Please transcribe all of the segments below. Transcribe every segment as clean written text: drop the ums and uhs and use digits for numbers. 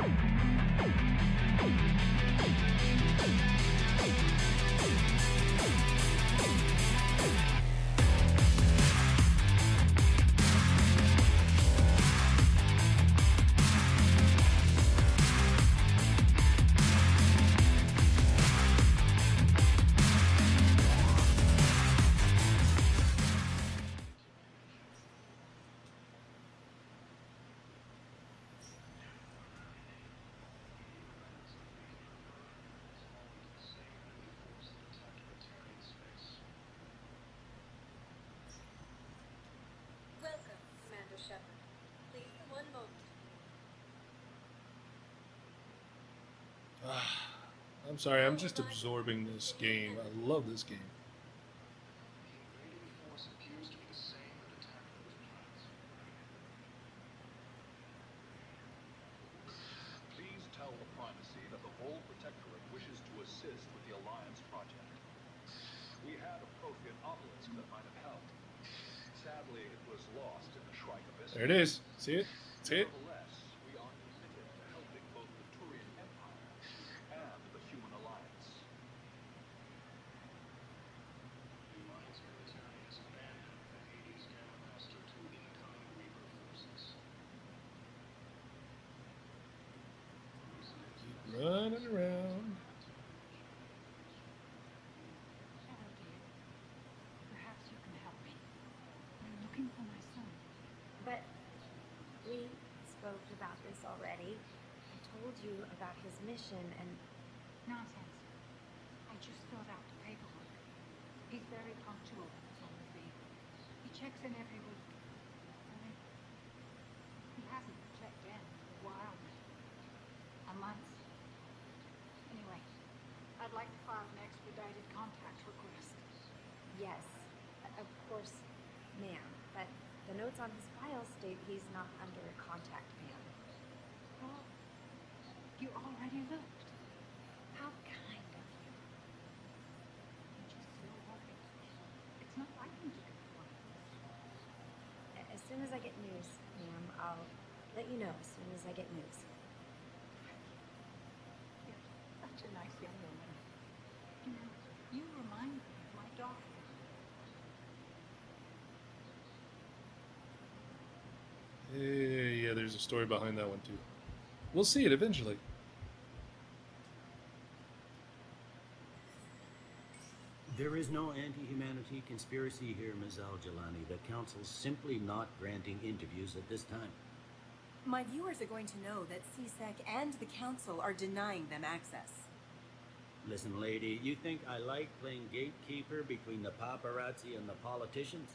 Welcome, Commander Shepard. Please, one moment. I'm sorry, I'm just absorbing this game. I love this game. Please tell the primacy that the Vol Protectorate wishes to assist with the Alliance project. We had a Prothean obelisk that might have helped. Sadly, it was lost in the Shrike Abyss. There it is. See it? See it? Nevertheless, we are committed to helping both the Turian Empire and the Human Alliance. The Alliance military has abandoned the Hades Gamma Cluster to incoming Reaper forces. Keep running around. Hello, dear. Perhaps you can help me. I'm looking for my son. But we spoke about this already. I told you about his mission and... Nonsense. I just filled out the paperwork. He's very punctual in his own thing. He checks in every week. I mean, he hasn't checked in for a while now. A month. Anyway, I'd like to file an expedited contact request. Yes, of course, ma'am. But the notes on his file state he's not under a contact ban. Well, you already looked. How kind of you. I'm just so worried. It's not like him to do one of this. As soon as I get news, ma'am, I'll let you know as soon as I get news. You're such a nice young woman. You know, you remind me of my daughter. Yeah, there's a story behind that one too. We'll see it eventually. There is no anti-humanity conspiracy here, Ms. Al-Jalani. The Council's simply not granting interviews at this time. My viewers are going to know that CSEC and the Council are denying them access. Listen, lady, you think I like playing gatekeeper between the paparazzi and the politicians?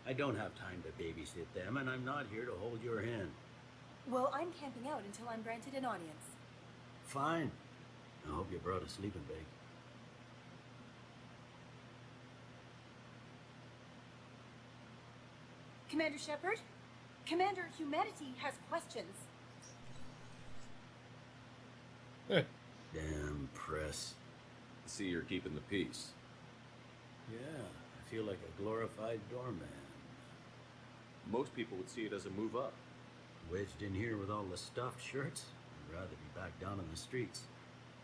I don't have time to babysit them, and I'm not here to hold your hand. Well, I'm camping out until I'm granted an audience. Fine. I hope you brought a sleeping bag. Commander Shepard? Commander, humanity has questions. Damn press. See, you're keeping the peace. Yeah, I feel like a glorified doorman. Most people would see it as a move up. Wedged in here with all the stuffed shirts? I'd rather be back down in the streets.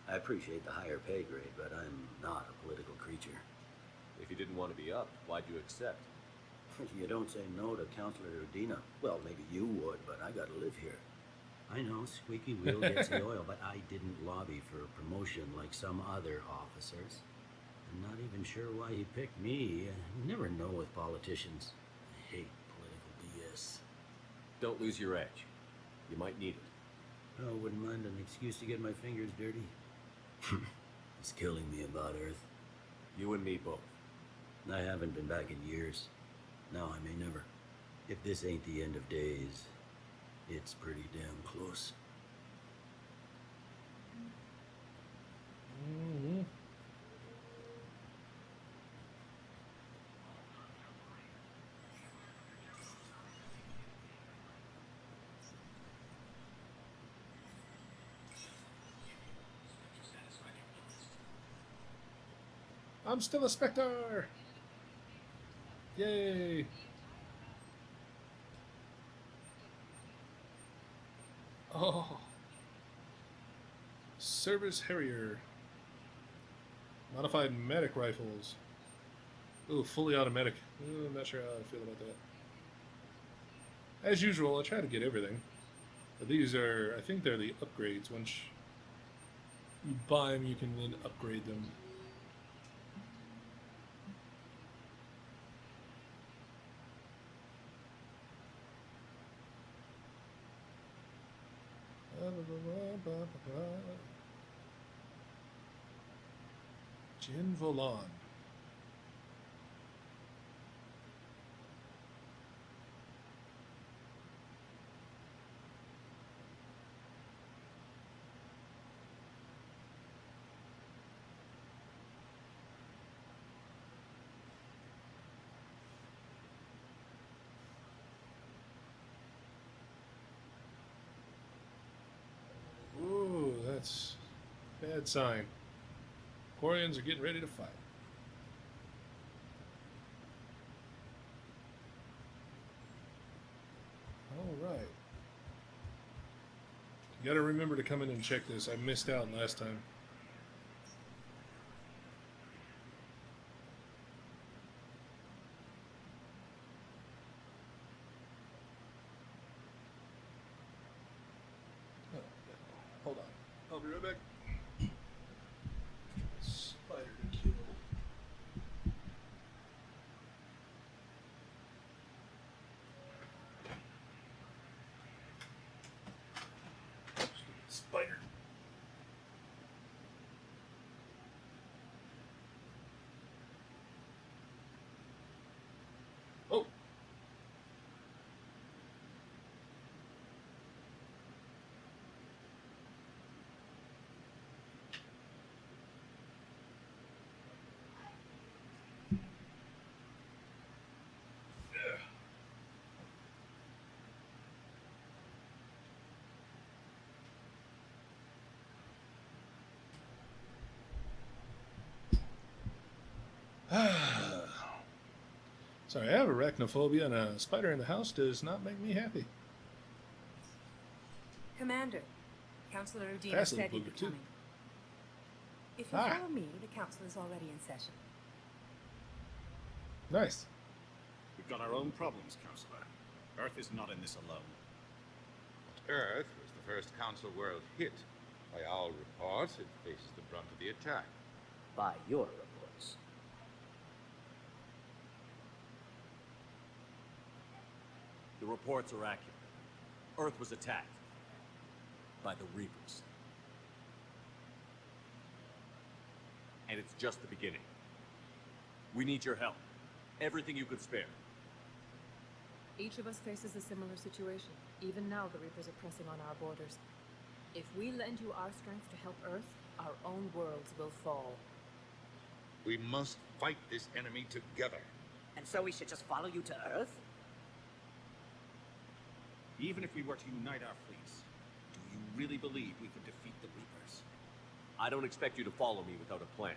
I appreciate the higher pay grade, but I'm not a political creature. If you didn't want to be up, why'd you accept? You don't say no to Counselor Udina. Well, maybe you would, but I gotta live here. I know, squeaky wheel gets the oil, but I didn't lobby for a promotion like some other officers. I'm not even sure why he picked me. You never know with politicians. I hate political BS. Don't lose your edge. You might need it. Oh, wouldn't mind an excuse to get my fingers dirty. It's killing me about Earth. You and me both. I haven't been back in years. Now I may never. If this ain't the end of days, it's pretty damn close. Mm-hmm. I'm still a Spectre! Yay! Oh. Cerberus Harrier. Modified medic rifles. Ooh, fully automatic. I'm not sure how I feel about that. As usual, I try to get everything. But these are, I think they're the upgrades. Once you buy them, you can then upgrade them. Jin Volan. Ooh, that's a bad sign. Quarians are getting ready to fight. All right. You gotta remember to come in and check this. I missed out last time. Oh, hold on. I'll be right back. Spider to kill. Spider. Oh. Sorry, I have arachnophobia, and a spider in the house does not make me happy. Commander, Councillor Udina Fascinating said he'd be booger, too. coming. If you follow me, the council is already in session. Nice. We've got our own problems, Councillor. Earth is not in this alone. Earth was the first Council world hit. By all reports, it faces the brunt of the attack. By your reports. The reports are accurate. Earth was attacked by the Reapers. And it's just the beginning. We need your help. Everything you could spare. Each of us faces a similar situation. Even now, the Reapers are pressing on our borders. If we lend you our strength to help Earth, our own worlds will fall. We must fight this enemy together. And so we should just follow you to Earth? Even if we were to unite our fleets, do you really believe we could defeat the Reapers? I don't expect you to follow me without a plan.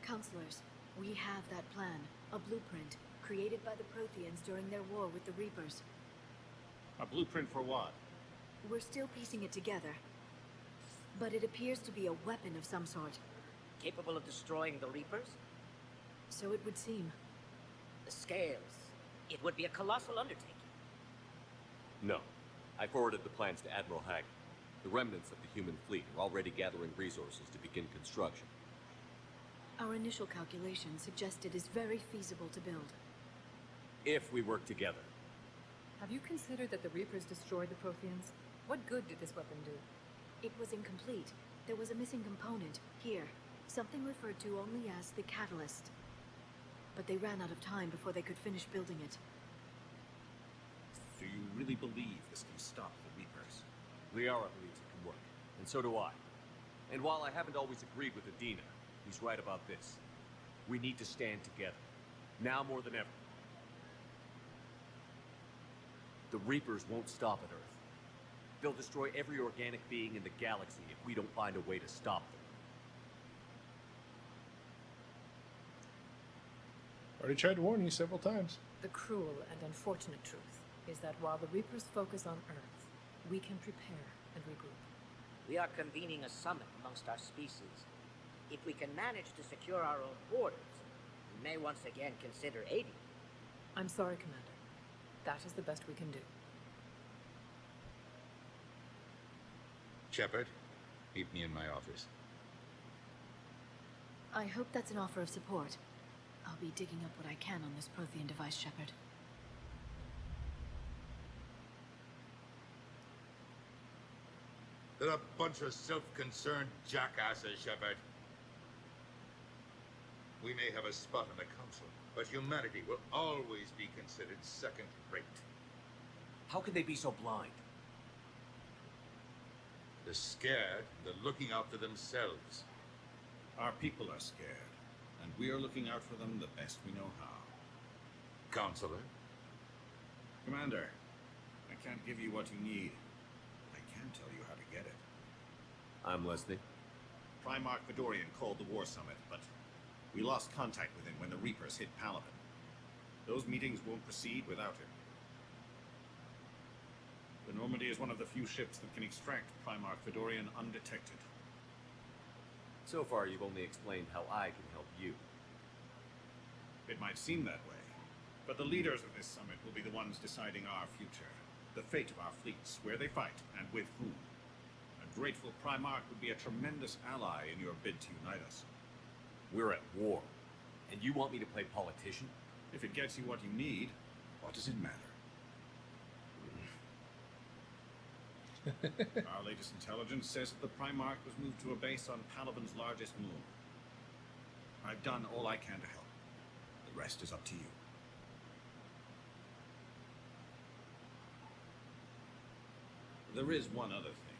Counselors, we have that plan. A blueprint, created by the Protheans during their war with the Reapers. A blueprint for what? We're still piecing it together. But it appears to be a weapon of some sort. Capable of destroying the Reapers? So it would seem. The scales. It would be a colossal undertaking. No. I forwarded the plans to Admiral Hagen. The remnants of the human fleet are already gathering resources to begin construction. Our initial calculations suggest it is very feasible to build. If we work together. Have you considered that the Reapers destroyed the Protheans? What good did this weapon do? It was incomplete. There was a missing component, here. Something referred to only as the catalyst. But they ran out of time before they could finish building it. Do you really believe this can stop the Reapers? Liara believes it can work, and so do I. And while I haven't always agreed with Udina, he's right about this. We need to stand together, now more than ever. The Reapers won't stop at Earth. They'll destroy every organic being in the galaxy if we don't find a way to stop them. Already tried to warn you several times. The cruel and unfortunate truth is that while the Reapers focus on Earth, we can prepare and regroup. We are convening a summit amongst our species. If we can manage to secure our own borders, we may once again consider aiding. I'm sorry, Commander. That is the best we can do. Shepard, meet me in my office. I hope that's an offer of support. I'll be digging up what I can on this Prothean device, Shepard. They're a bunch of self-concerned jackasses, Shepard. We may have a spot in the council, but humanity will always be considered second-rate. How can they be so blind? They're scared, they're looking out for themselves. Our people are scared, and we are looking out for them the best we know how. Counselor? Commander, I can't give you what you need. I can tell you how to get it. I'm listening. Primarch Fedorian called the War Summit, but we lost contact with him when the Reapers hit Palaven. Those meetings won't proceed without him. The Normandy is one of the few ships that can extract Primarch Fedorian undetected. So far, you've only explained how I can help you. It might seem that way, but the leaders of this summit will be the ones deciding our future, the fate of our fleets, where they fight, and with whom. A grateful Primarch would be a tremendous ally in your bid to unite us. We're at war, and you want me to play politician? If it gets you what you need, what does it matter? Our latest intelligence says that the Primarch was moved to a base on Palaven's largest moon. I've done all I can to help. The rest is up to you. There is one other thing.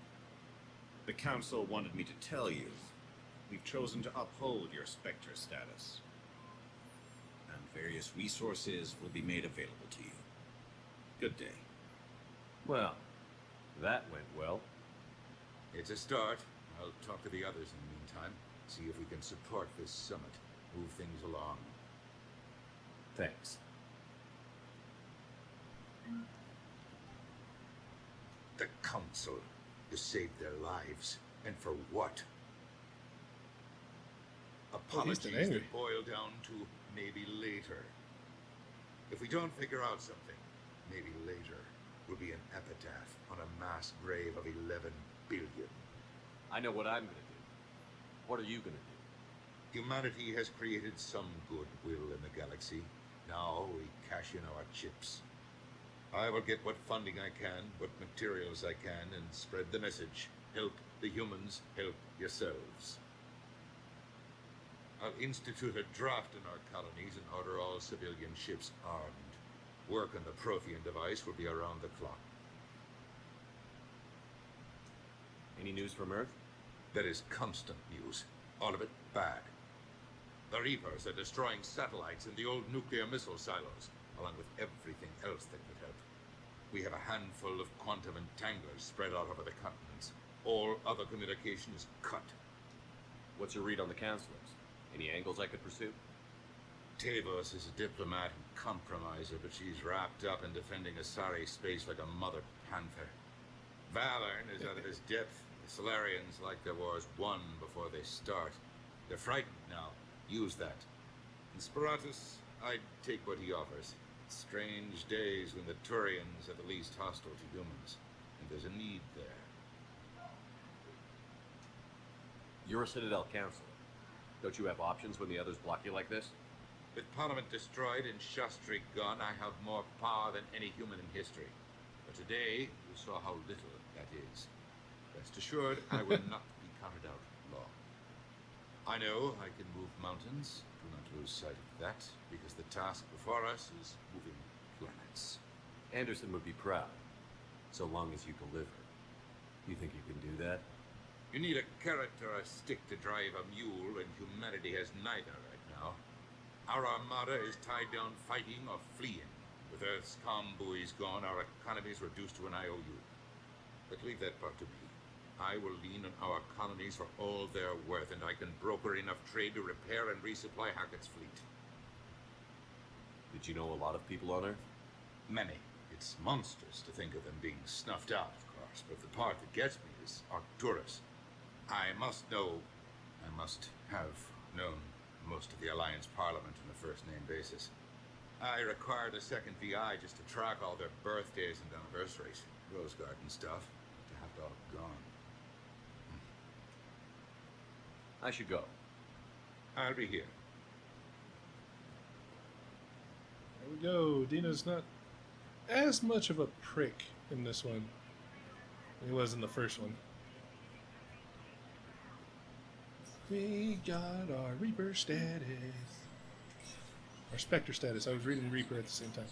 The Council wanted me to tell you. We've chosen to uphold your Spectre status. And various resources will be made available to you. Good day. Well, that went well. It's a start. I'll talk to the others in the meantime. See if we can support this summit. Move things along. Thanks. The Council. You saved their lives. And for what? Apologies that boil down to maybe later. If we don't figure out something, maybe later will be an epitaph on a mass grave of 11 billion. I know what I'm gonna do. What are you gonna do? Humanity has created some goodwill in the galaxy. Now we cash in our chips. I will get what funding I can, what materials I can, and spread the message. Help the humans, help yourselves. I'll institute a draft in our colonies and order all civilian ships armed. Work on the Prothean device will be around the clock. Any news from Earth? There is constant news. All of it bad. The Reapers are destroying satellites in the old nuclear missile silos, along with everything else that could help. We have a handful of quantum entanglers spread out over the continents. All other communication is cut. What's your read on the counselors? Any angles I could pursue? Tavos is a diplomat and compromiser, but she's wrapped up in defending Asari space like a mother panther. Valorn is out of his depth. The Solarians like their wars won before they start. They're frightened now. Use that. In Sparatus, I'd take what he offers. Strange days when the Turians are the least hostile to humans, and there's a need there. You're a Citadel counselor. Don't you have options when the others block you like this? With Parliament destroyed and Shastri gone, I have more power than any human in history. But today, you saw how little that is. Rest assured, I will not be counted out long. I know I can move mountains. Do not lose sight of that, because the task before us is moving planets. Anderson would be proud, so long as you deliver. You think you can do that? You need a carrot or a stick to drive a mule, and humanity has neither right now. Our armada is tied down fighting or fleeing. With Earth's comm buoys gone, our economy is reduced to an IOU. But leave that part to me. I will lean on our colonies for all they're worth, and I can broker enough trade to repair and resupply Hackett's fleet. Did you know a lot of people on Earth? Many. It's monstrous to think of them being snuffed out, of course, but the part that gets me is Arcturus. I must have known most of the Alliance Parliament on a first-name basis. I required a second VI just to track all their birthdays and anniversaries, Rose Garden stuff, to have it all gone. I should go. I'll be here. There we go. Dina's not as much of a prick in this one than he was in the first one. We got our Reaper status. Our Spectre status. I was reading Reaper at the same time.